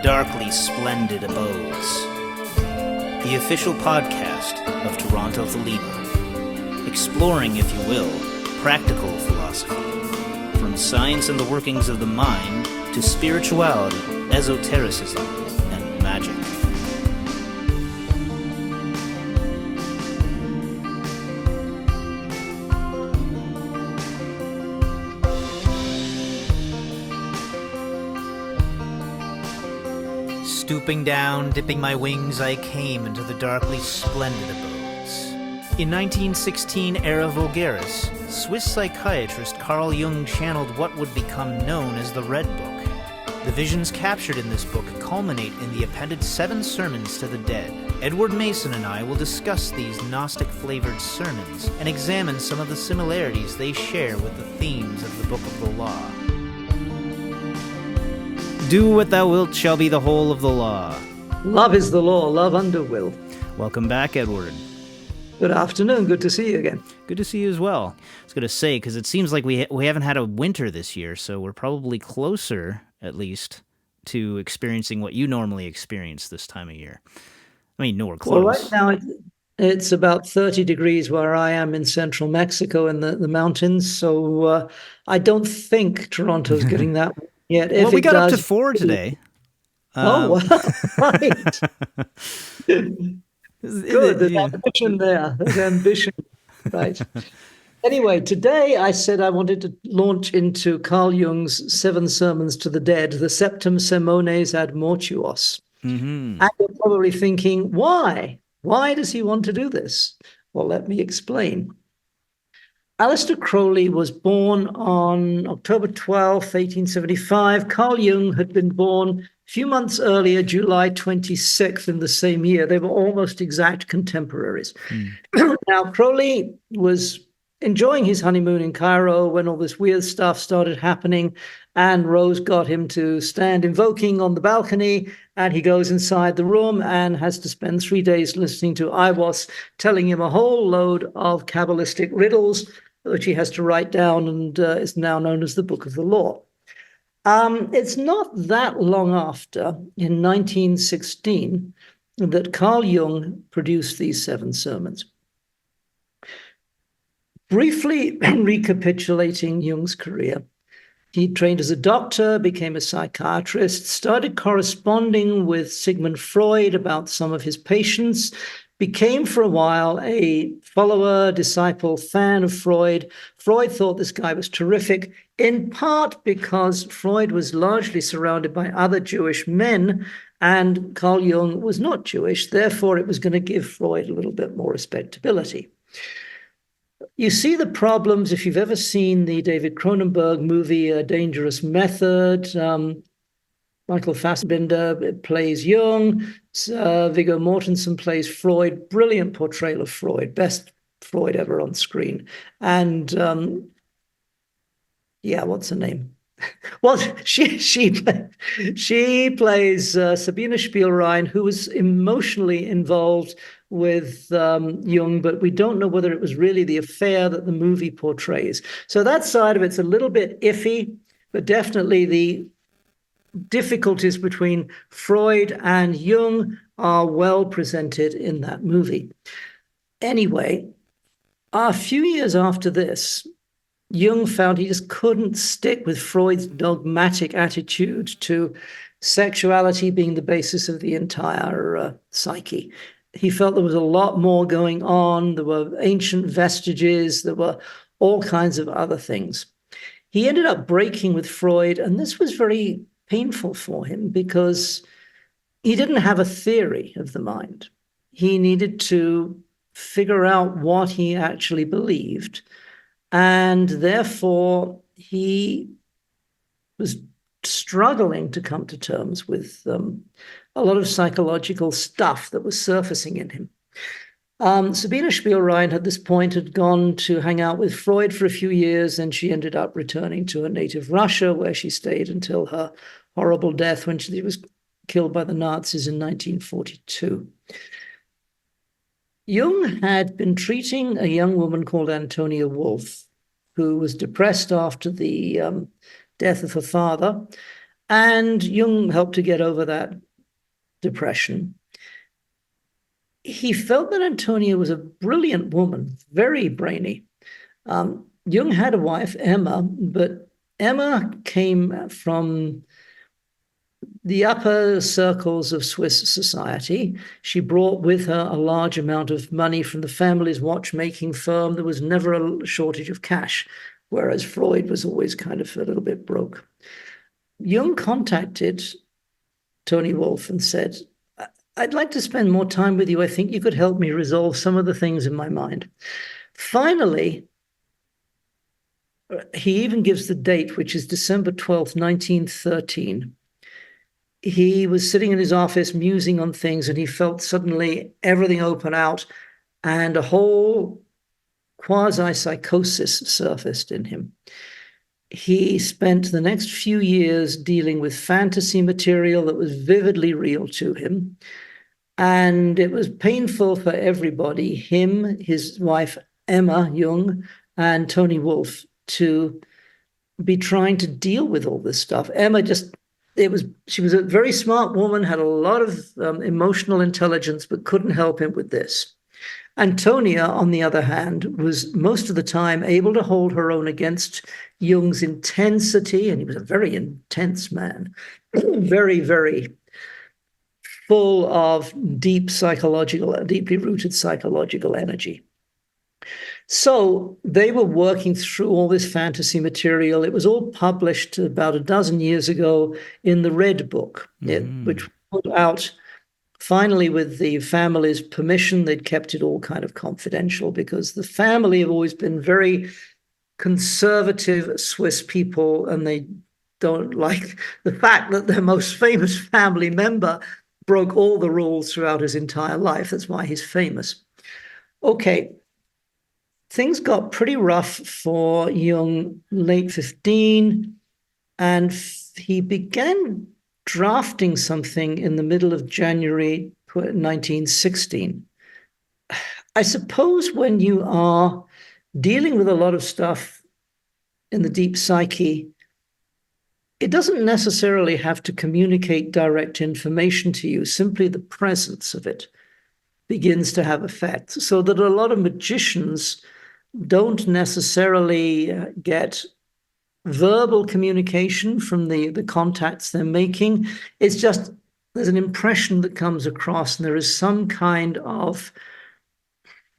Darkly Splendid Abodes, the official podcast of Toronto Thelema, exploring, if you will, practical philosophy, from science and the workings of the mind to spirituality, esotericism, and magic. Stooping down, dipping my wings, I came into the darkly splendid abodes. In 1916 era vulgaris, Swiss psychiatrist Carl Jung channeled what would become known as the Red Book. The visions captured in this book culminate in the appended 7 sermons to the dead. Edward Mason and I will discuss these Gnostic-flavored sermons and examine some of the similarities they share with the themes of the Book of the Law. Do what thou wilt shall be the whole of the law. Love is the law, love under will. Welcome back, Edward. Good afternoon, good to see you again. Good to see you as well. I was going to say, because it seems like we haven't had a winter this year, so we're probably closer, at least, to experiencing what you normally experience this time of year. I mean, nowhere close. Well, right now it's about 30 degrees where I am in central Mexico in the mountains, so I don't think Toronto's getting that yet. Well, we got up to 4 today. Right. Good. There's ambition there. There's ambition. Right. Anyway, today I said I wanted to launch into Carl Jung's 7 Sermons to the Dead, the Septem Sermones ad Mortuos. Mm-hmm. And you're probably thinking, why? Why does he want to do this? Well, let me explain. Aleister Crowley was born on October 12th, 1875. Carl Jung had been born a few months earlier, July 26th in the same year. They were almost exact contemporaries. Now, Crowley was enjoying his honeymoon in Cairo when all this weird stuff started happening, and Rose got him to stand invoking on the balcony, and he goes inside the room and has to spend 3 days listening to Iwas telling him a whole load of Kabbalistic riddles, which he has to write down, and is now known as the Book of the Law. It's not that long after, in 1916, that Carl Jung produced these 7 sermons. Briefly recapitulating Jung's career, he trained as a doctor, became a psychiatrist, started corresponding with Sigmund Freud about some of his patients, became for a while a follower, disciple, fan of Freud. Freud thought this guy was terrific, in part because Freud was largely surrounded by other Jewish men, and Carl Jung was not Jewish. Therefore, it was going to give Freud a little bit more respectability. You see the problems if you've ever seen the David Cronenberg movie, A Dangerous Method. Michael Fassbender plays Jung. Viggo Mortensen plays Freud. Brilliant portrayal of Freud. Best Freud ever on screen. And what's her name? Well, she plays Sabine Spielrein, who was emotionally involved with Jung, but we don't know whether it was really the affair that the movie portrays. So that side of it's a little bit iffy, but definitely the difficulties between Freud and Jung are well presented in that movie. Anyway, a few years after this, Jung found he just couldn't stick with Freud's dogmatic attitude to sexuality being the basis of the entire psyche. He felt there was a lot more going on. There were ancient vestiges. There were all kinds of other things. He ended up breaking with Freud, and this was very painful for him because he didn't have a theory of the mind. He needed to figure out what he actually believed, and therefore he was struggling to come to terms with a lot of psychological stuff that was surfacing in him. Sabine Spielrein at this point had gone to hang out with Freud for a few years, and she ended up returning to her native Russia, where she stayed until her horrible death when she was killed by the Nazis in 1942. Jung had been treating a young woman called Antonia Wolff, who was depressed after the death of her father. And Jung helped to get over that depression. He felt that Antonia was a brilliant woman, very brainy. Jung had a wife, Emma, but Emma came from the upper circles of Swiss society. She brought with her a large amount of money from the family's watchmaking firm. There was never a shortage of cash, whereas Freud was always kind of a little bit broke. Jung contacted Tony Wolff and said, I'd like to spend more time with you. I think you could help me resolve some of the things in my mind. Finally, he even gives the date, which is December 12th, 1913. He was sitting in his office musing on things, and he felt suddenly everything open out, and a whole quasi-psychosis surfaced in him. He spent the next few years dealing with fantasy material that was vividly real to him. And it was painful for everybody, him, his wife, Emma Jung, and Tony Wolff, to be trying to deal with all this stuff. Emma she was a very smart woman, had a lot of emotional intelligence, but couldn't help him with this. Antonia, on the other hand, was most of the time able to hold her own against Jung's intensity, and he was a very intense man, very, very full of deeply rooted psychological energy. So they were working through all this fantasy material. It was all published about a dozen years ago in the Red Book, which was put out finally with the family's permission. They'd kept it all kind of confidential because the family have always been very conservative Swiss people, and they don't like the fact that their most famous family member broke all the rules throughout his entire life. That's why he's famous. Okay. Things got pretty rough for Jung, late 15, and he began drafting something in the middle of January 1916. I suppose when you are dealing with a lot of stuff in the deep psyche, it doesn't necessarily have to communicate direct information to you. Simply the presence of it begins to have effect. So that a lot of magicians don't necessarily get verbal communication from the contacts they're making. It's just there's an impression that comes across, and there is some kind of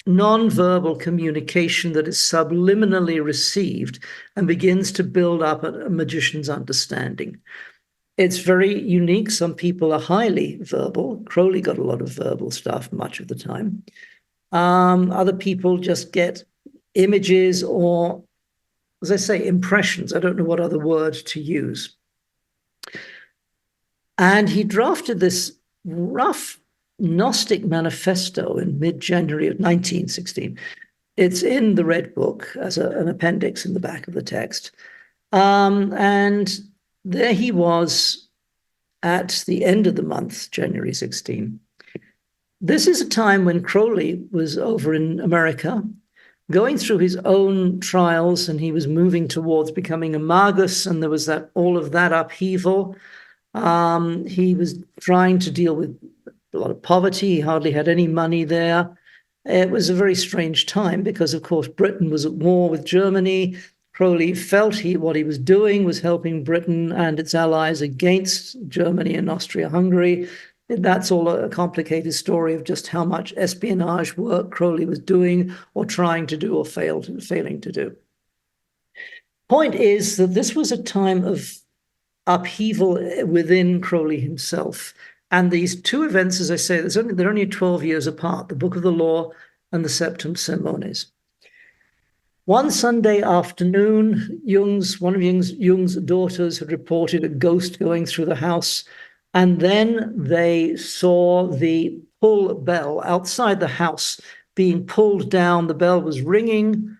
non-verbal communication that is subliminally received and begins to build up a magician's understanding. It's very unique. Some people are highly verbal. Crowley got a lot of verbal stuff much of the time. Other people just get images or, as I say, impressions. I don't know what other word to use. And he drafted this rough Gnostic manifesto in mid-January of 1916. It's in the Red Book as an appendix in the back of the text. And there he was at the end of the month, January 16. This is a time when Crowley was over in America, going through his own trials, and he was moving towards becoming a magus, and there was all of that upheaval. He was trying to deal with a lot of poverty. He hardly had any money there. It was a very strange time because, of course, Britain was at war with Germany. Crowley felt what he was doing was helping Britain and its allies against Germany and Austria-Hungary. That's all a complicated story of just how much espionage work Crowley was doing or trying to do or failing to do. Point is that this was a time of upheaval within Crowley himself. And these two events, as I say, they're only 12 years apart, the Book of the Law and the Septem Sermones. One Sunday afternoon, one of Jung's daughters had reported a ghost going through the house. And then they saw the pull bell outside the house being pulled down. The bell was ringing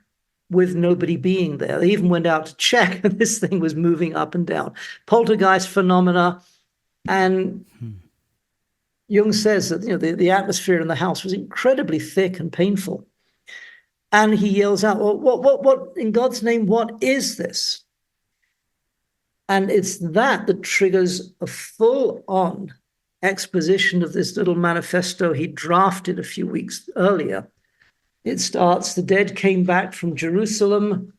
with nobody being there. They even went out to check, and this thing was moving up and down. Poltergeist phenomena. And Jung says that the atmosphere in the house was incredibly thick and painful. And he yells out, well, what in God's name, what is this? And it's that triggers a full-on exposition of this little manifesto he drafted a few weeks earlier. It starts, the dead came back from Jerusalem,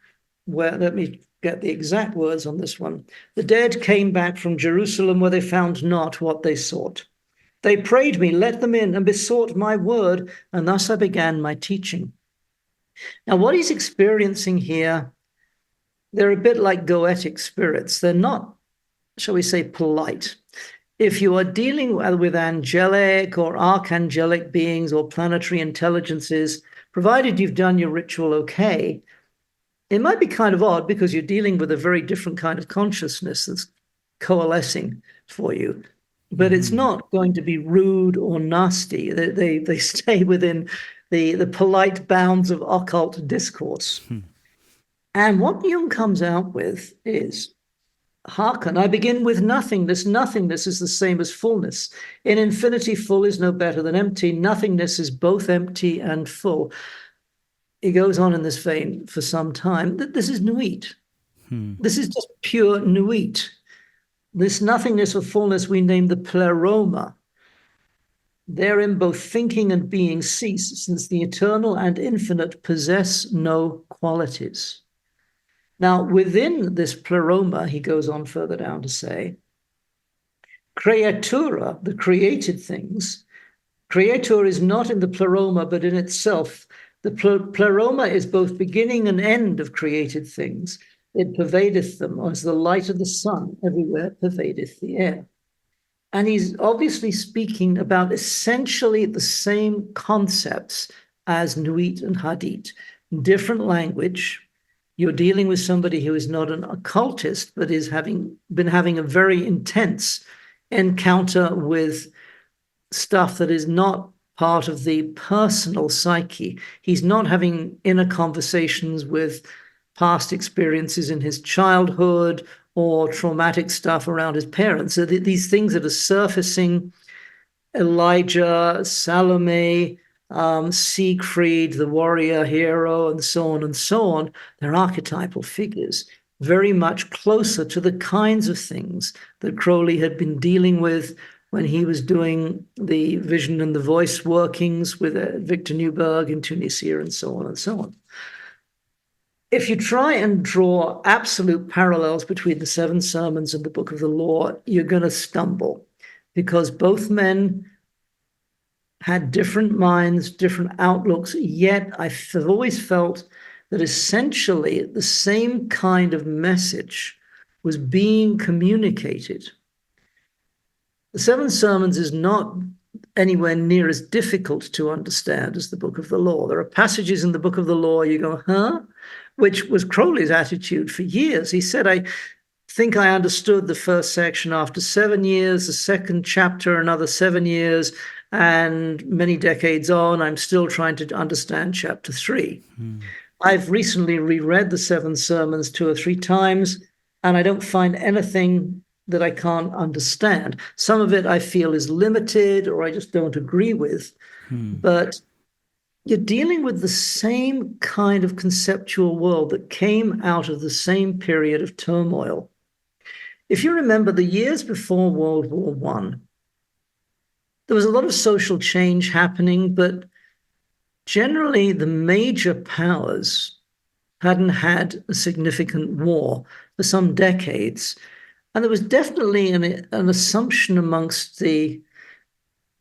where, let me get the exact words on this one. The dead came back from Jerusalem where they found not what they sought. They prayed me, let them in, and besought my word, and thus I began my teaching. Now, what he's experiencing here, they're a bit like goetic spirits. They're not, shall we say, polite. If you are dealing with angelic or archangelic beings or planetary intelligences, provided you've done your ritual okay, it might be kind of odd because you're dealing with a very different kind of consciousness that's coalescing for you. But it's not going to be rude or nasty. They stay within the polite bounds of occult discourse. And what Jung comes out with is, hearken, I begin with nothingness. Nothingness is the same as fullness. In infinity, full is no better than empty. Nothingness is both empty and full. He goes on in this vein for some time. This is nuit. This is just pure nuit. This nothingness or fullness we name the pleroma. Therein both thinking and being cease, since the eternal and infinite possess no qualities. Now, within this pleroma, he goes on further down to say, creatura, the created things, creator is not in the pleroma, but in itself. The pleroma is both beginning and end of created things. It pervadeth them, as the light of the sun everywhere pervadeth the air. And he's obviously speaking about essentially the same concepts as Nuit and Hadith. Different language. You're dealing with somebody who is not an occultist, but is been having a very intense encounter with stuff that is not part of the personal psyche. He's not having inner conversations with past experiences in his childhood or traumatic stuff around his parents. So these things that are surfacing, Elijah, Salome, Siegfried, the warrior hero, and so on, they're archetypal figures, very much closer to the kinds of things that Crowley had been dealing with when he was doing the vision and the voice workings with Victor Newberg in Tunisia, and so on and so on. If you try and draw absolute parallels between the Seven Sermons and the Book of the Law, you're going to stumble, because both men had different minds, different outlooks, yet I've always felt that essentially the same kind of message was being communicated. The Seven Sermons is not anywhere near as difficult to understand as the Book of the Law. There are passages in the Book of the Law you go, huh? Which was Crowley's attitude for years. He said, I think I understood the first section after 7 years, the second chapter, another 7 years, and many decades on, I'm still trying to understand chapter 3. I've recently reread the Seven Sermons 2 or 3 times, and I don't find anything that I can't understand. Some of it I feel is limited or I just don't agree with. But you're dealing with the same kind of conceptual world that came out of the same period of turmoil. If you remember the years before World War I, there was a lot of social change happening, but generally the major powers hadn't had a significant war for some decades. And there was definitely an assumption amongst the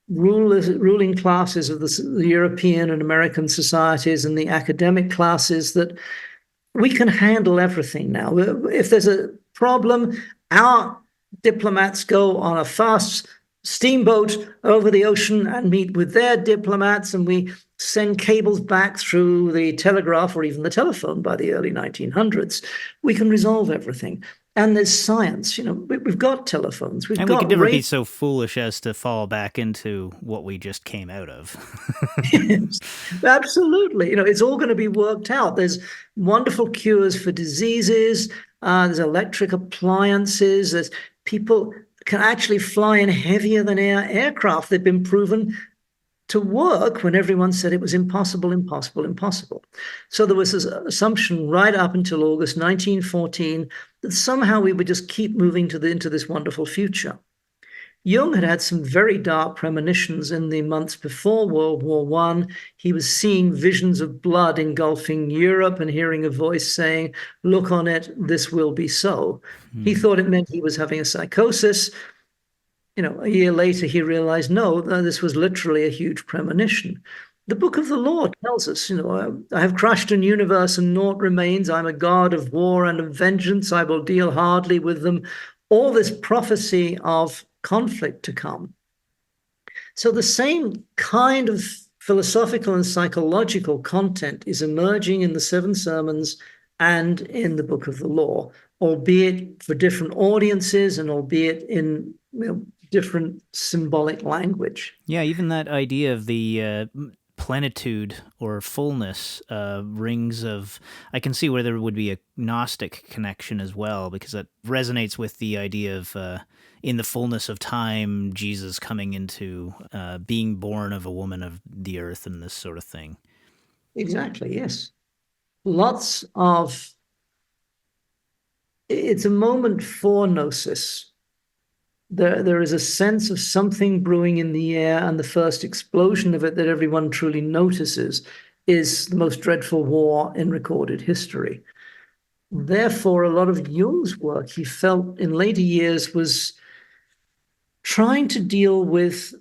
ruling classes of the European and American societies and the academic classes that we can handle everything now. If there's a problem, our diplomats go on a fast steamboat over the ocean and meet with their diplomats, and we send cables back through the telegraph or even the telephone by the early 1900s. We can resolve everything. And there's science, we've got telephones. We could never be so foolish as to fall back into what we just came out of. Yes, absolutely. It's all going to be worked out. There's wonderful cures for diseases. There's electric appliances. There's people can actually fly in heavier than air aircraft. They've been proven to work when everyone said it was impossible, impossible, impossible. So there was this assumption right up until August 1914 that somehow we would just keep moving into this wonderful future. Jung had had some very dark premonitions in the months before World War I. He was seeing visions of blood engulfing Europe and hearing a voice saying, "Look on it, this will be so." He thought it meant he was having a psychosis. A year later, he realized, no, this was literally a huge premonition. The Book of the Law tells us, I have crushed an universe and naught remains. I'm a god of war and of vengeance. I will deal hardly with them. All this prophecy of conflict to come. So the same kind of philosophical and psychological content is emerging in the Seven Sermons and in the Book of the Law, albeit for different audiences and albeit in different symbolic language. Yeah, even that idea of the plenitude or fullness rings of... I can see where there would be a Gnostic connection as well, because that resonates with the idea of in the fullness of time, Jesus coming into being born of a woman of the earth and this sort of thing. Exactly, yes. Lots of... It's a moment for gnosis. There is a sense of something brewing in the air, and the first explosion of it that everyone truly notices is the most dreadful war in recorded history. Therefore, a lot of Jung's work, he felt in later years, was trying to deal with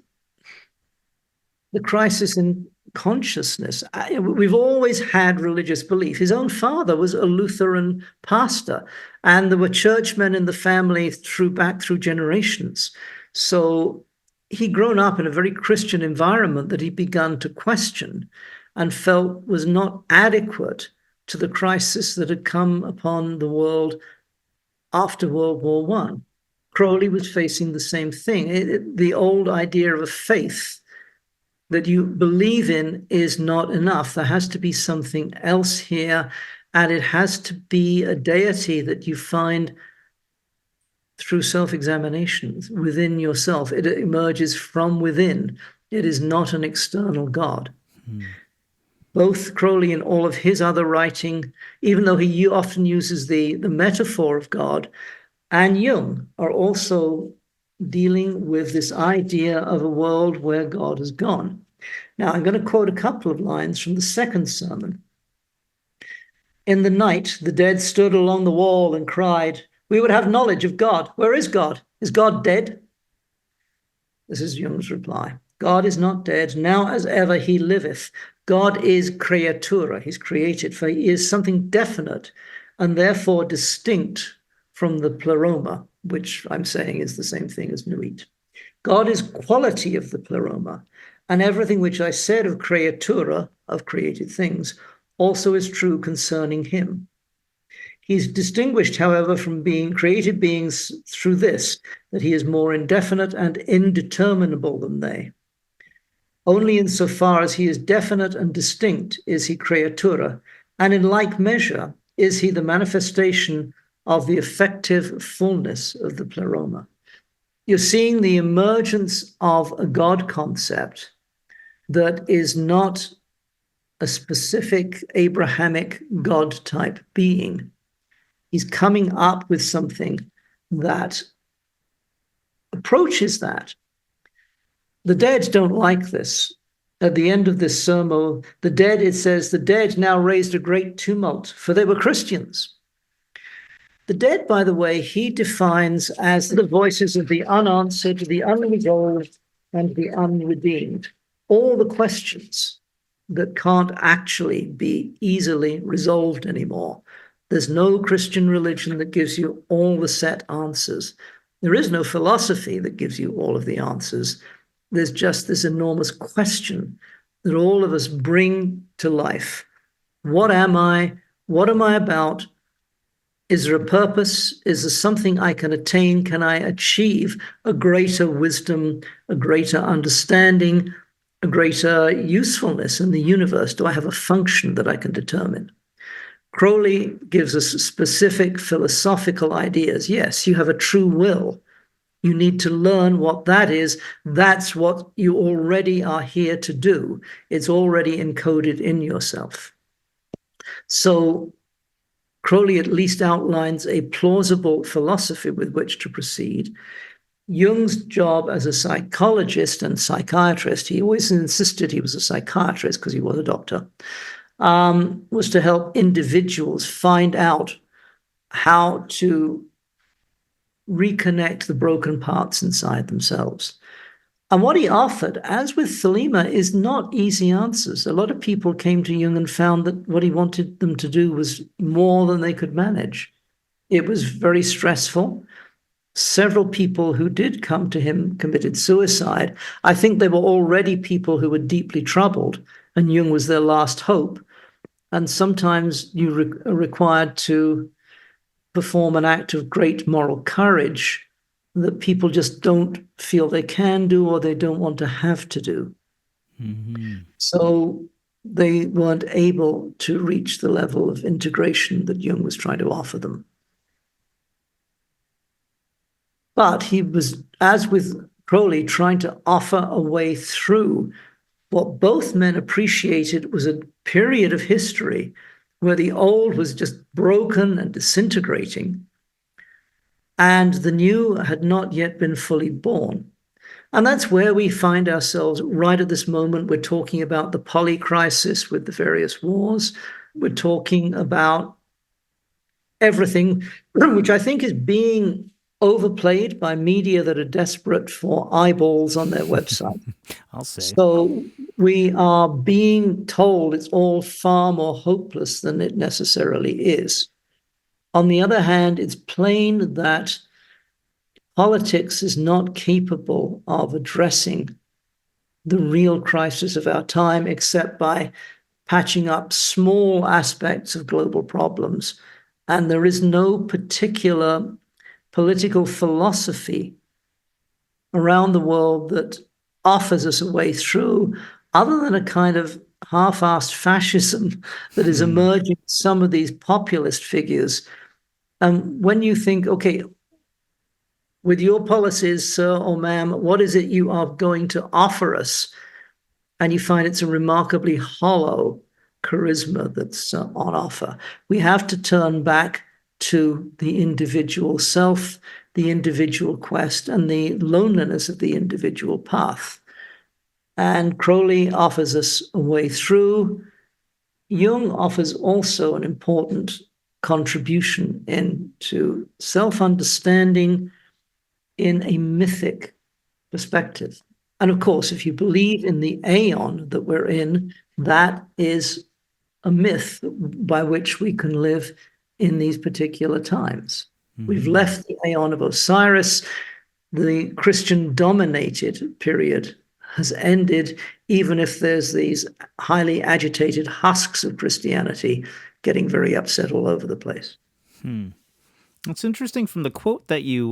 the crisis in consciousness. We've always had religious belief. His own father was a Lutheran pastor, and there were churchmen in the family back through generations. So he'd grown up in a very Christian environment that he begun to question and felt was not adequate to the crisis that had come upon the world after World War I. Crowley was facing the same thing. The old idea of a faith that you believe in is not enough. There has to be something else here, and it has to be a deity that you find through self-examination within yourself. It emerges from within. It is not an external God. Both Crowley and all of his other writing, even though he often uses the metaphor of God, and Jung are also dealing with this idea of a world where God has gone. Now, I'm going to quote a couple of lines from the second sermon. In the night, the dead stood along the wall and cried, "We would have knowledge of God. Where is God? Is God dead?" This is Jung's reply. God is not dead. Now as ever he liveth. God is creatura. He's created, for he is something definite and therefore distinct from the pleroma, which I'm saying is the same thing as nuit. God is quality of the pleroma, and everything which I said of creatura, of created things, also is true concerning him. He's distinguished, however, from being created beings through this, that he is more indefinite and indeterminable than they. Only insofar as he is definite and distinct is he creatura, and in like measure is he the manifestation of the effective fullness of the pleroma. You're seeing the emergence of a God concept that is not a specific Abrahamic God-type being. He's coming up with something that approaches that. The dead don't like this. At the end of this sermon, the dead, it says, the dead now raised a great tumult, for they were Christians. The dead, by the way, he defines as the voices of the unanswered, the unresolved, and the unredeemed. All the questions that can't actually be easily resolved anymore. There's no Christian religion that gives you all the set answers. There is no philosophy that gives you all of the answers. There's just this enormous question that all of us bring to life. What am I? What am I about? Is there a purpose? Is there something I can attain? Can I achieve a greater wisdom, a greater understanding, a greater usefulness in the universe? Do I have a function that I can determine? Crowley gives us specific philosophical ideas. Yes, you have a true will. You need to learn what that is. That's what you already are here to do. It's already encoded in yourself. So Crowley at least outlines a plausible philosophy with which to proceed. Jung's job as a psychologist and psychiatrist, he always insisted he was a psychiatrist because he was a doctor, was to help individuals find out how to reconnect the broken parts inside themselves. And what he offered, as with Thelema, is not easy answers. A lot of people came to Jung and found that what he wanted them to do was more than they could manage. It was very stressful. Several people who did come to him committed suicide. I think they were already people who were deeply troubled, and Jung was their last hope. And sometimes you are required to perform an act of great moral courage that people just don't feel they can do or they don't want to have to do. Mm-hmm. So they weren't able to reach the level of integration that Jung was trying to offer them. But he was, as with Crowley, trying to offer a way through what both men appreciated was a period of history where the old was just broken and disintegrating, and the new had not yet been fully born. And that's where we find ourselves right at this moment. We're talking about the poly-crisis with the various wars. We're talking about everything, which I think is being overplayed by media that are desperate for eyeballs on their website. I'll say. So we are being told it's all far more hopeless than it necessarily is. On the other hand, it's plain that politics is not capable of addressing the real crisis of our time except by patching up small aspects of global problems. And there is no particular political philosophy around the world that offers us a way through, other than a kind of half-assed fascism that is emerging some of these populist figures. And when you think, okay, with your policies, sir or ma'am, what is it you are going to offer us? And you find it's a remarkably hollow charisma that's on offer. We have to turn back to the individual self, the individual quest, and the loneliness of the individual path. And Crowley offers us a way through. Jung offers also an important contribution into self-understanding in a mythic perspective. And of course, if you believe in the aeon that we're in, that is a myth by which we can live in these particular times. Mm-hmm. We've left the aeon of Osiris. The Christian-dominated period has ended, even if there's these highly agitated husks of Christianity getting very upset all over the place. It's interesting from the quote that you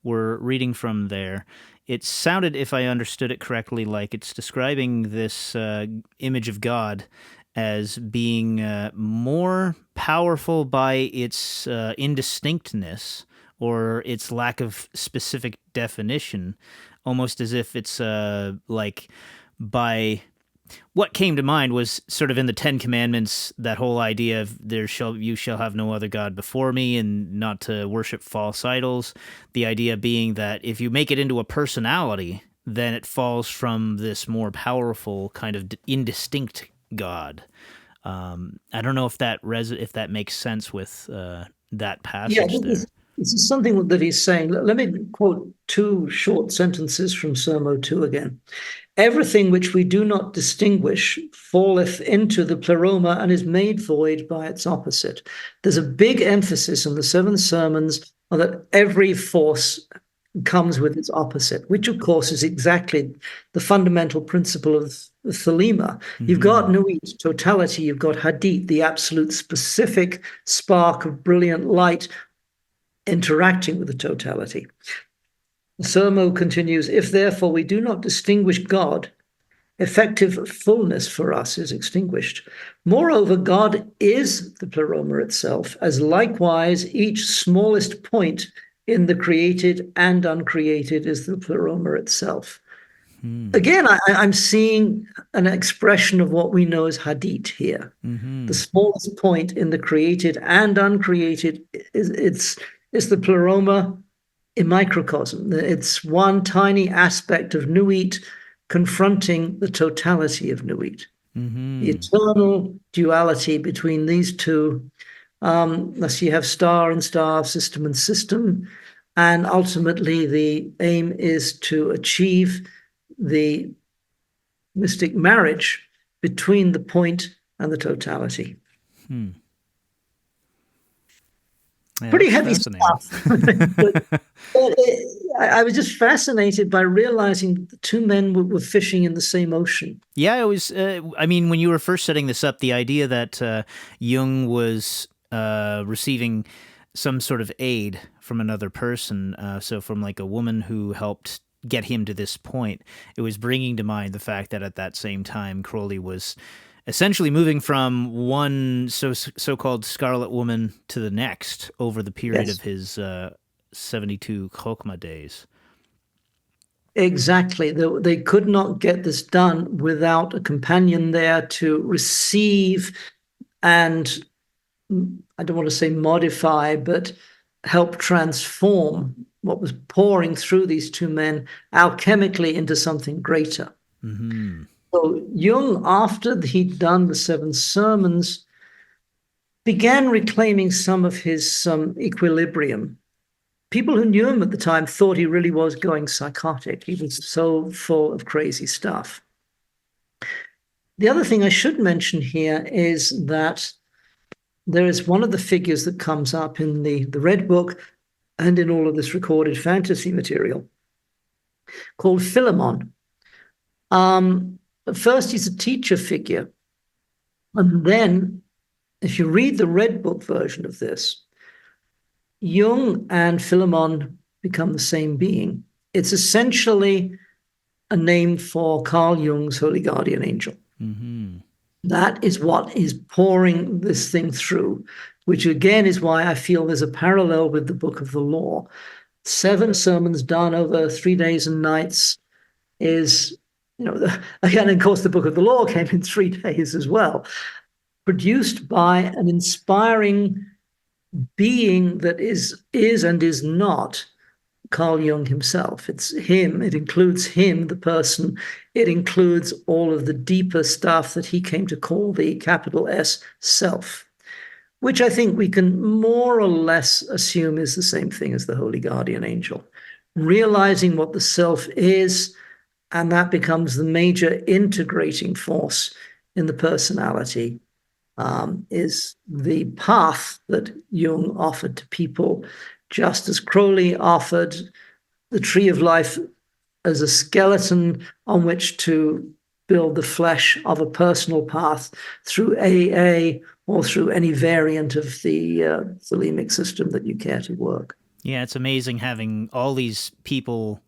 were reading from there. It sounded, if I understood it correctly, like it's describing this image of God as being more powerful by its indistinctness or its lack of specific definition, almost as if it's like by... What came to mind was sort of in the Ten Commandments, that whole idea of you shall have no other God before me and not to worship false idols. The idea being that if you make it into a personality, then it falls from this more powerful kind of indistinct God. I don't know if that makes sense with that passage there. This is something that he's saying. Let me quote two short sentences from Sermo 2 again. Everything which we do not distinguish falleth into the pleroma and is made void by its opposite. There's a big emphasis in the 7 sermons on that every force comes with its opposite, which of course is exactly the fundamental principle of Thelema. Mm-hmm. You've got Nuit, totality, you've got Hadith, the absolute specific spark of brilliant light interacting with the totality. Sermo continues, if therefore we do not distinguish God, effective fullness for us is extinguished. Moreover, God is the pleroma itself, as likewise each smallest point in the created and uncreated is the pleroma itself. Again, I'm seeing an expression of what we know as hadith here. The smallest point in the created and uncreated is the pleroma in microcosm. It's one tiny aspect of Nuit confronting the totality of Nuit. The eternal duality between thus you have star and star, system and system, and ultimately the aim is to achieve the mystic marriage between the point and the totality. Yeah, pretty heavy stuff. I was just fascinated by realizing the two men were fishing in the same ocean. Yeah, it was. I mean, when you were first setting this up, the idea that Jung was receiving some sort of aid from another person, so from like a woman who helped get him to this point, it was bringing to mind the fact that at that same time, Crowley was essentially moving from one so-called Scarlet Woman to the next over the period of his 72 Chokmah days. Exactly. They could not get this done without a companion there to receive and, I don't want to say modify, but help transform what was pouring through these two men alchemically into something greater. Mm-hmm. So Jung, after he'd done the 7 sermons, began reclaiming some of his equilibrium. People who knew him at the time thought he really was going psychotic. He was so full of crazy stuff. The other thing I should mention here is that there is one of the figures that comes up in the Red Book and in all of this recorded fantasy material called Philemon. At first, he's a teacher figure. And then, if you read the Red Book version of this, Jung and Philemon become the same being. It's essentially a name for Carl Jung's holy guardian angel. Mm-hmm. That is what is pouring this thing through, which again is why I feel there's a parallel with the Book of the Law. 7 sermons done over 3 days and nights is, again, of course, the Book of the Law came in 3 days as well, produced by an inspiring being that is and is not Carl Jung himself. It's him. It includes him, the person. It includes all of the deeper stuff that he came to call the capital S self, which I think we can more or less assume is the same thing as the holy guardian angel. Realizing what the self is, and that becomes the major integrating force in the personality, is the path that Jung offered to people, just as Crowley offered the tree of life as a skeleton on which to build the flesh of a personal path through AA or through any variant of the Thelemic system that you care to work. Yeah, it's amazing having all these people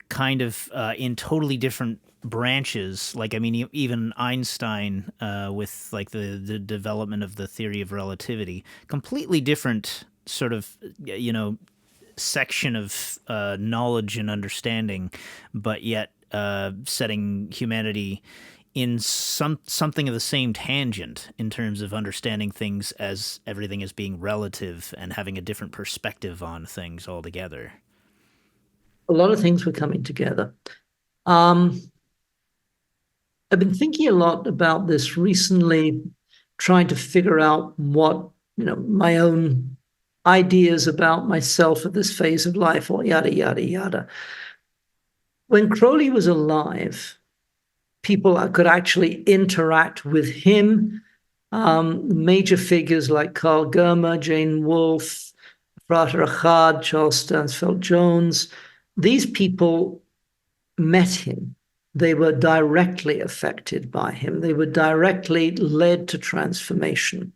kind of in totally different branches. Like, I mean, even Einstein with like the development of the theory of relativity, completely different sort of, section of knowledge and understanding, but yet setting humanity in something of the same tangent in terms of understanding things as everything as being relative and having a different perspective on things altogether. A lot of things were coming together. I've been thinking a lot about this recently, trying to figure out what, my own ideas about myself at this phase of life, or yada, yada, yada. When Crowley was alive, people could actually interact with him. Major figures like Carl Germer, Jane Wolfe, Frater Achad, Charles Stansfeld Jones, these people met him. They were directly affected by him. They were directly led to transformation.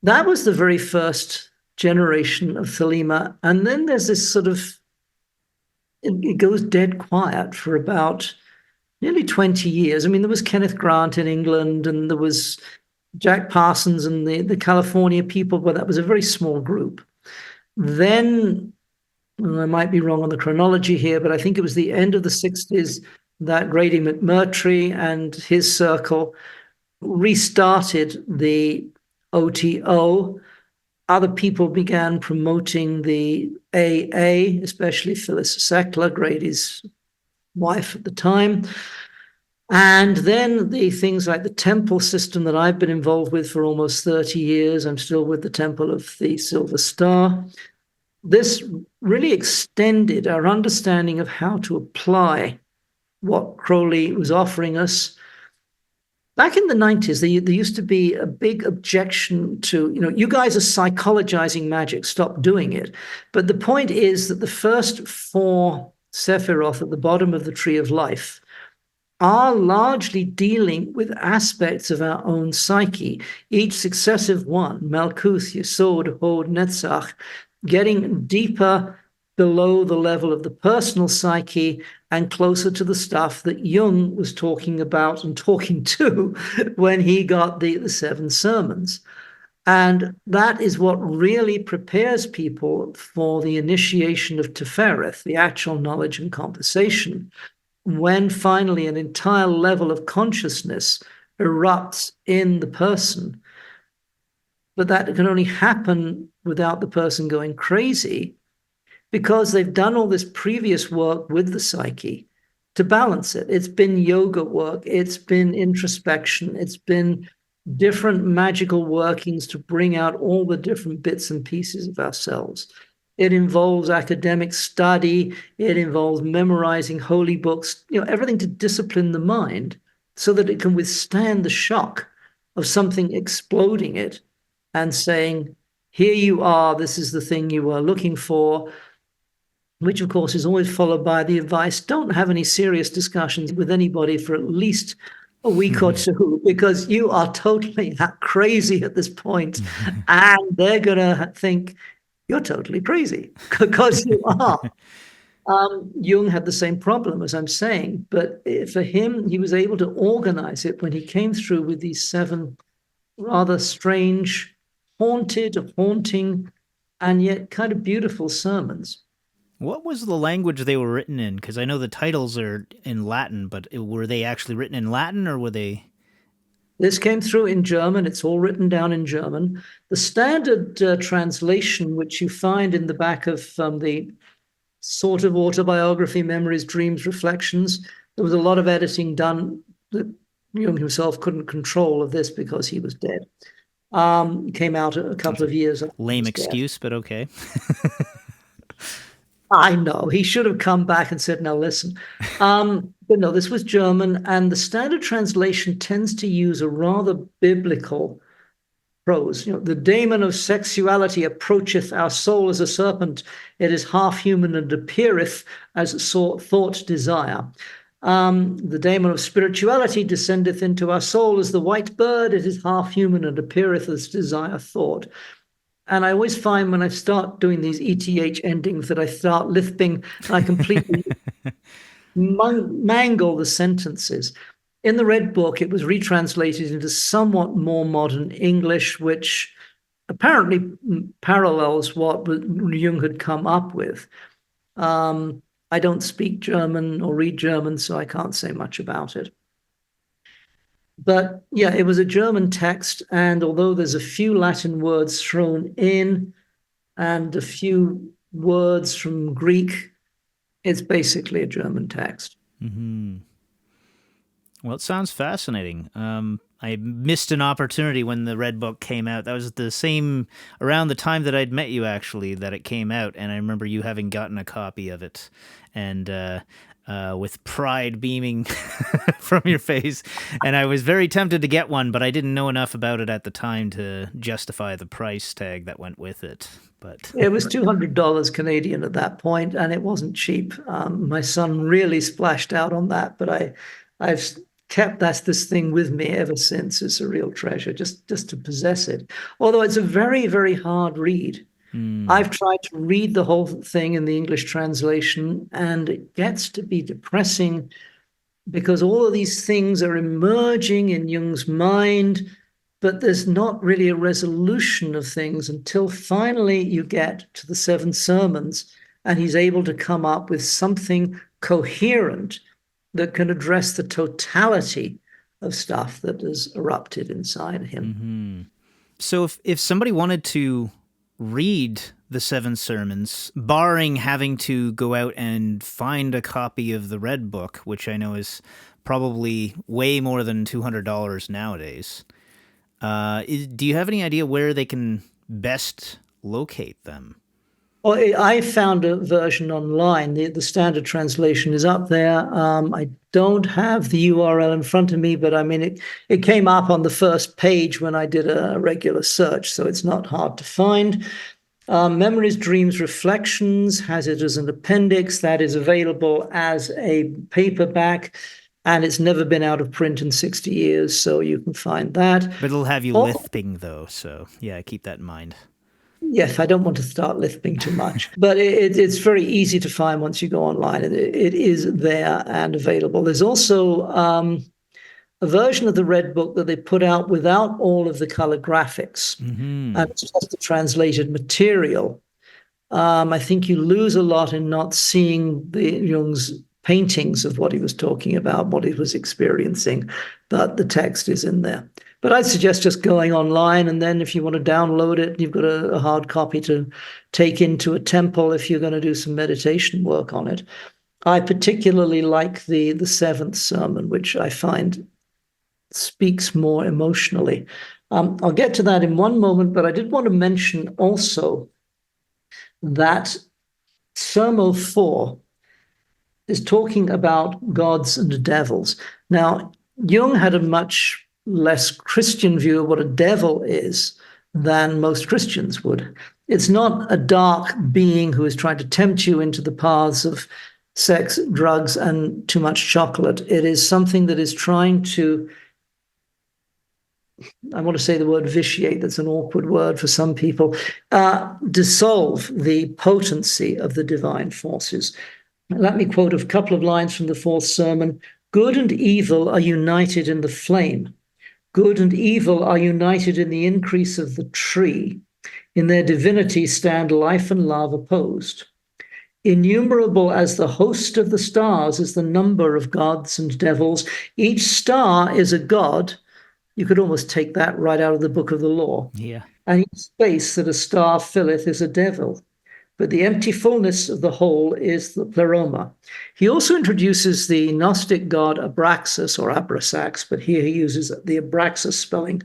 That was the very first generation of Thelema. And then there's this sort of, it goes dead quiet for about nearly 20 years. I mean, there was Kenneth Grant in England, and there was Jack Parsons and the California people, but that was a very small group. Then and I might be wrong on the chronology here, but I think it was the end of the 60s that Grady McMurtry and his circle restarted the OTO. Other people began promoting the AA, especially Phyllis Seckler, Grady's wife at the time. And then the things like the temple system that I've been involved with for almost 30 years. I'm still with the Temple of the Silver Star. This really extended our understanding of how to apply what Crowley was offering us. Back in the 90s, there used to be a big objection to, you guys are psychologizing magic, stop doing it. But the point is that the first 4 Sephiroth at the bottom of the Tree of Life are largely dealing with aspects of our own psyche. Each successive one, Malkuth, Yesod, Hod, Netzach, getting deeper below the level of the personal psyche and closer to the stuff that Jung was talking about and talking to when he got the 7 sermons. And that is what really prepares people for the initiation of Tefereth, the actual knowledge and conversation, when finally an entire level of consciousness erupts in the person. But that can only happen without the person going crazy, because they've done all this previous work with the psyche to balance it. It's been yoga work, it's been introspection, it's been different magical workings to bring out all the different bits and pieces of ourselves. It involves academic study, it involves memorizing holy books, everything to discipline the mind so that it can withstand the shock of something exploding it and saying, here you are, this is the thing you are looking for, which of course is always followed by the advice, don't have any serious discussions with anybody for at least a week or two, because you are totally crazy at this point, and they're going to think you're totally crazy, because you are. Jung had the same problem, as I'm saying, but for him, he was able to organize it when he came through with these 7 rather strange, haunting, and yet kind of beautiful sermons. What was the language they were written in? Because I know the titles are in Latin, but were they actually written in Latin, or were they? This came through in German. It's all written down in German. The standard translation, which you find in the back of the sort of autobiography, memories, dreams, reflections, there was a lot of editing done that Jung himself couldn't control of this because he was dead. Came out a couple of years. Lame excuse, but okay. I know. He should have come back and said, now listen. But no, this was German, and the standard translation tends to use a rather biblical prose. The daemon of sexuality approacheth our soul as a serpent. It is half human and appeareth as thought desire. The daemon of spirituality descendeth into our soul as the white bird. It is half human and appeareth as desire thought. And I always find when I start doing these ETH endings that I start lisping and I completely mangle the sentences. In the Red Book, it was retranslated into somewhat more modern English, which apparently parallels what Jung had come up with. I don't speak German or read German, so I can't say much about it. But yeah, it was a German text, and although there's a few Latin words thrown in and a few words from Greek, it's basically a German text. Mm-hmm. Well, it sounds fascinating. I missed an opportunity when the Red Book came out. That was the same around the time that I'd met you, actually, that it came out, and I remember you having gotten a copy of it, and with pride beaming from your face. And I was very tempted to get one, but I didn't know enough about it at the time to justify the price tag that went with it. But it was $200 Canadian at that point, and it wasn't cheap. My son really splashed out on that, but I've kept this thing with me ever since. It's a real treasure, just to possess it. Although it's a very, very hard read. I've tried to read the whole thing in the English translation, and it gets to be depressing because all of these things are emerging in Jung's mind, but there's not really a resolution of things until finally you get to the 7 sermons, and he's able to come up with something coherent that can address the totality of stuff that has erupted inside him. So if somebody wanted to read the Seven Sermons, barring having to go out and find a copy of the Red Book, which I know is probably way more than $200 nowadays, do you have any idea where they can best locate them? Well, I found a version online. The standard translation is up there. I don't have the URL in front of me, but I mean, it came up on the first page when I did a regular search, so it's not hard to find. Memories, Dreams, Reflections has it as an appendix that is available as a paperback, and it's never been out of print in 60 years, so you can find that. But it'll have you lisping, though, so yeah, keep that in mind. Yes, I don't want to start lisping too much, but it's very easy to find once you go online. It is there and available. There's also a version of the Red Book that they put out without all of the color graphics, and it's just the translated material. I think you lose a lot in not seeing Jung's paintings of what he was talking about, what he was experiencing, but the text is in there. But I'd suggest just going online, and then if you want to download it, you've got a hard copy to take into a temple if you're going to do some meditation work on it. I particularly like the seventh sermon, which I find speaks more emotionally. I'll get to that in one moment, but I did want to mention also that Sermo 4 is talking about gods and devils. Now, Jung had a much less Christian view of what a devil is than most Christians would. It's not a dark being who is trying to tempt you into the paths of sex, drugs, and too much chocolate. It is something that is trying to, I want to say the word vitiate, that's an awkward word for some people, dissolve the potency of the divine forces. Let me quote a couple of lines from the fourth sermon. Good and evil are united in the flame. Good and evil are united in the increase of the tree. In their divinity stand life and love opposed. Innumerable as the host of the stars is the number of gods and devils. Each star is a god. You could almost take that right out of the book of the law. Yeah. And each space that a star filleth is a devil. But the empty fullness of the whole is the pleroma. He also introduces the Gnostic god Abraxas or Abrasax, but here he uses the Abraxas spelling.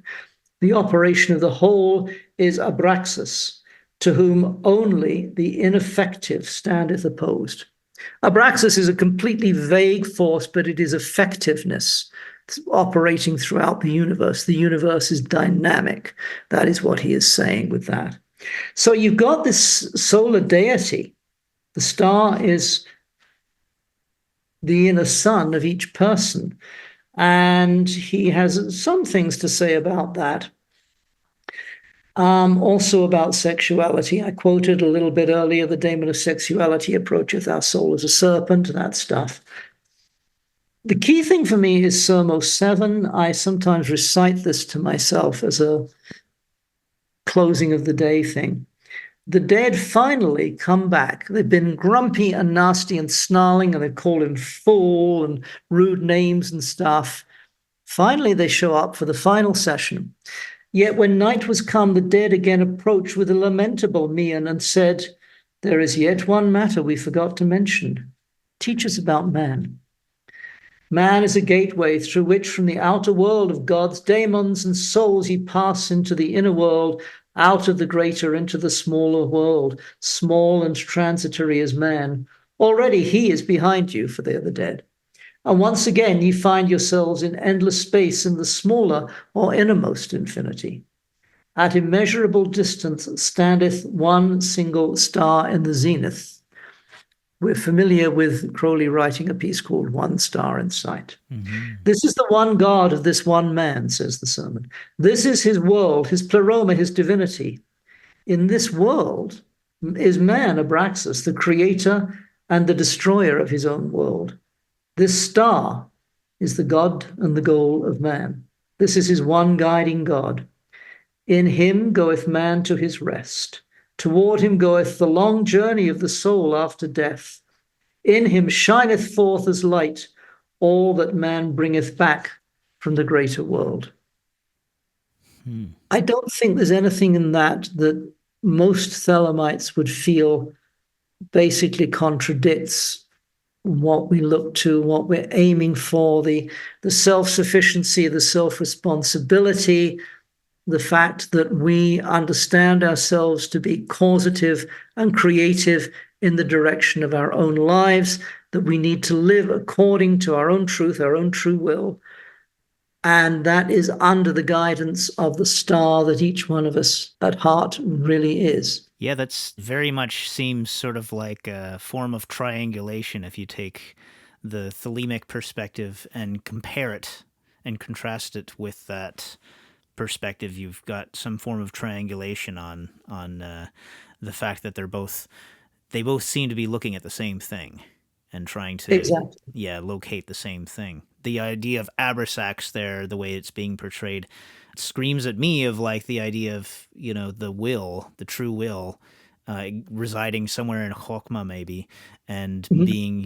The operation of the whole is Abraxas, to whom only the ineffective standeth opposed. Abraxas is a completely vague force, but it is effectiveness operating throughout the universe. The universe is dynamic. That is what he is saying with that. So you've got this solar deity. The star is the inner sun of each person. And he has some things to say about that. Also about sexuality. I quoted a little bit earlier, the daemon of sexuality approacheth our soul as a serpent, that stuff. The key thing for me is Sermo 7. I sometimes recite this to myself as a closing of the day thing. The dead finally come back. They've been grumpy and nasty and snarling, and they've called him fool and rude names and stuff. Finally, they show up for the final session. Yet when night was come, the dead again approached with a lamentable mien and said, there is yet one matter we forgot to mention. Teach us about man. Man is a gateway through which from the outer world of gods, daemons, and souls ye pass into the inner world, out of the greater into the smaller world. Small and transitory as man. Already he is behind you, for they are the dead. And once again ye find yourselves in endless space in the smaller or innermost infinity. At immeasurable distance standeth one single star in the zenith. We're familiar with Crowley writing a piece called One Star in Sight. Mm-hmm. This is the one God of this one man, says the sermon. This is his world, his pleroma, his divinity. In this world is man, Abraxas, the creator and the destroyer of his own world. This star is the God and the goal of man. This is his one guiding God. In him goeth man to his rest. Toward him goeth the long journey of the soul after death. In him shineth forth as light all that man bringeth back from the greater world. I don't think there's anything in that most Thelemites would feel basically contradicts what we look to, what we're aiming for, the self-sufficiency, the self-responsibility, the fact that we understand ourselves to be causative and creative in the direction of our own lives, that we need to live according to our own truth, our own true will. And that is under the guidance of the star that each one of us at heart really is. Yeah, that's very much seems sort of like a form of triangulation if you take the Thelemic perspective and compare it and contrast it with that perspective. You've got some form of triangulation on the fact that they both seem to be looking at the same thing and trying to locate the same thing. The idea of Abrasax there, the way it's being portrayed, screams at me of like the idea of, the will, the true will, residing somewhere in Chokmah maybe, and being,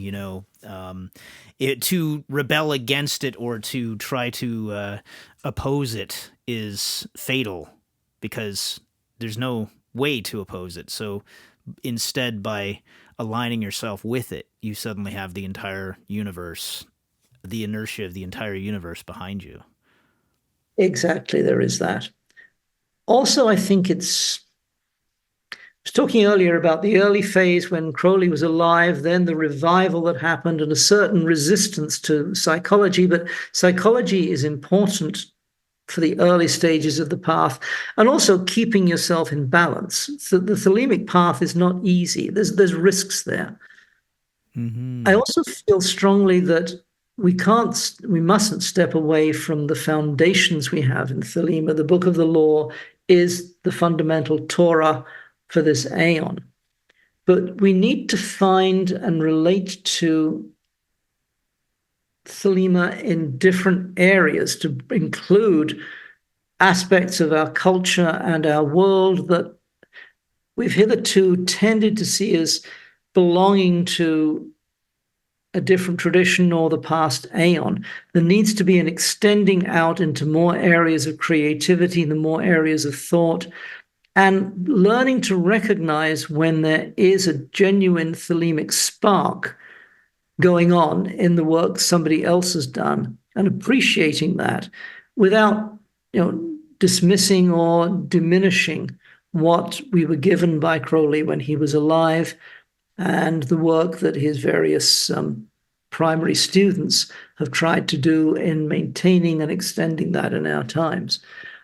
to rebel against it or to try to oppose it is fatal because there's no way to oppose it. So instead, by aligning yourself with it, you suddenly have the entire universe, the inertia of the entire universe behind you. Exactly, there is that. Also, I think I was talking earlier about the early phase when Crowley was alive, then the revival that happened and a certain resistance to psychology, but psychology is important for the early stages of the path, and also keeping yourself in balance. So the Thelemic path is not easy. There's risks there. Mm-hmm. I also feel strongly that we mustn't step away from the foundations we have in Thelema. The Book of the Law is the fundamental Torah for this aeon. But we need to find and relate to Thelema in different areas to include aspects of our culture and our world that we've hitherto tended to see as belonging to a different tradition or the past aeon. There needs to be an extending out into more areas of creativity, the more areas of thought, and learning to recognize when there is a genuine Thelemic spark going on in the work somebody else has done, and appreciating that without, dismissing or diminishing what we were given by Crowley when he was alive and the work that his various primary students have tried to do in maintaining and extending that in our times.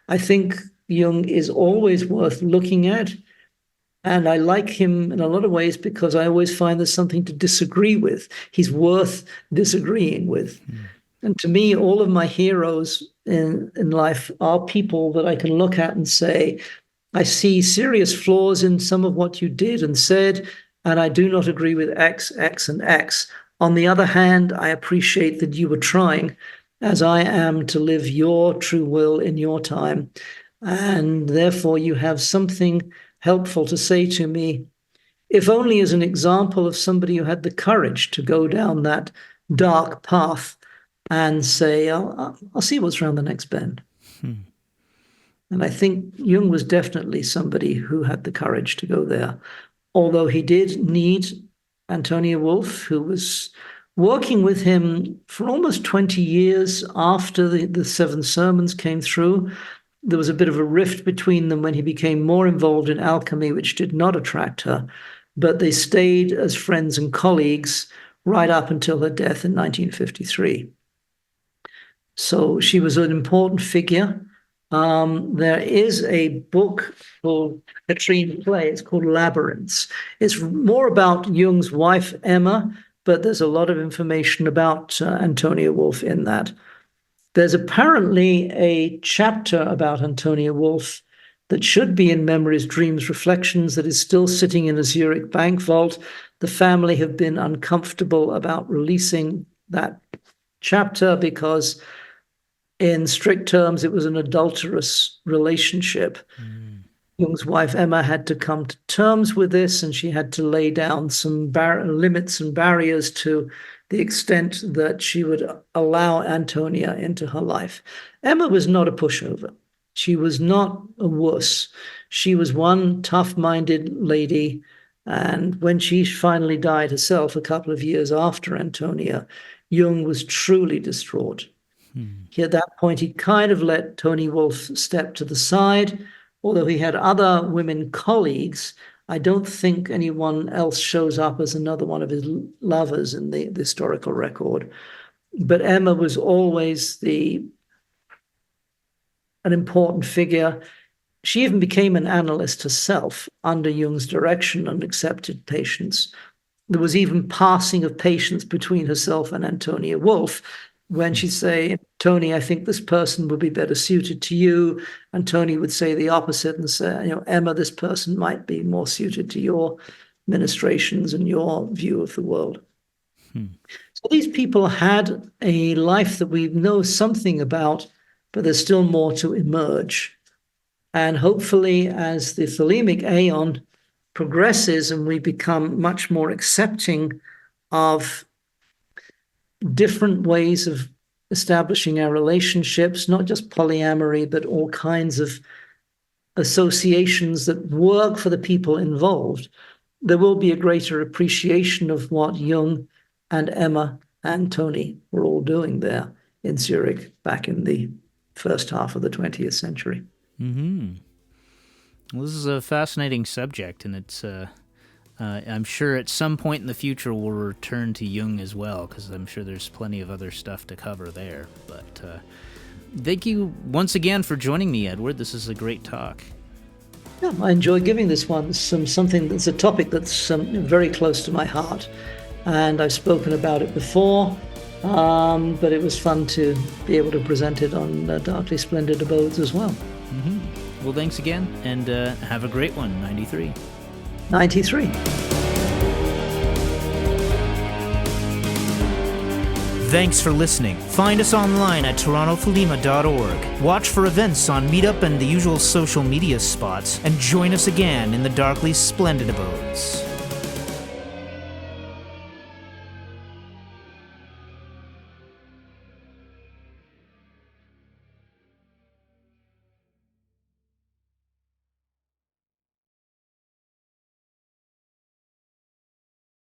I think Jung is always worth looking at, and I like him in a lot of ways because I always find there's something to disagree with. He's worth disagreeing with. And to me, all of my heroes in life are people that I can look at and say, I see serious flaws in some of what you did and said, and I do not agree with X, X, and X. On the other hand, I appreciate that you were trying, as I am, to live your true will in your time. And therefore, you have something helpful to say to me, if only as an example of somebody who had the courage to go down that dark path and say, I'll see what's around the next bend. And I think Jung was definitely somebody who had the courage to go there, although he did need Antonia Wolff, who was working with him for almost 20 years after the Seven Sermons came through. There was a bit of a rift between them when he became more involved in alchemy, which did not attract her, but they stayed as friends and colleagues right up until her death in 1953. So she was an important figure. There is a book called Katrine Play. It's called Labyrinths. It's more about Jung's wife, Emma, but there's a lot of information about Antonia Wolff in that. There's apparently a chapter about Antonia Wolff that should be in Memories, Dreams, Reflections that is still sitting in a Zurich bank vault. The family have been uncomfortable about releasing that chapter because in strict terms, it was an adulterous relationship. Jung's wife Emma had to come to terms with this, and she had to lay down some limits and barriers to the extent that she would allow Antonia into her life. Emma was not a pushover. She was not a wuss. She was one tough-minded lady, and when she finally died herself a couple of years after Antonia, Jung was truly distraught. At that point, he kind of let Toni Wolff step to the side. Although he had other women colleagues, I don't think anyone else shows up as another one of his lovers in the historical record. But Emma was always an important figure. She even became an analyst herself under Jung's direction and accepted patients. There was even passing of patients between herself and Antonia Wolff, when she'd say, Toni, I think this person would be better suited to you. And Toni would say the opposite and say, Emma, this person might be more suited to your ministrations and your view of the world. So these people had a life that we know something about, but there's still more to emerge. And hopefully, as the Thelemic aeon progresses and we become much more accepting of different ways of establishing our relationships, not just polyamory, but all kinds of associations that work for the people involved, there will be a greater appreciation of what Jung and Emma and Toni were all doing there in Zurich back in the first half of the 20th century. Well, this is a fascinating subject, and it's I'm sure at some point in the future we'll return to Jung as well, because I'm sure there's plenty of other stuff to cover there. But thank you once again for joining me, Edward. This is a great talk. Yeah, I enjoy giving this one something that's a topic that's very close to my heart, and I've spoken about it before, but it was fun to be able to present it on Darkly Splendid Abodes as well. Well, thanks again, and have a great one, 93. 93. Thanks for listening. Find us online at torontothelema.org. Watch for events on Meetup and the usual social media spots, and join us again in the Darkly Splendid Abodes.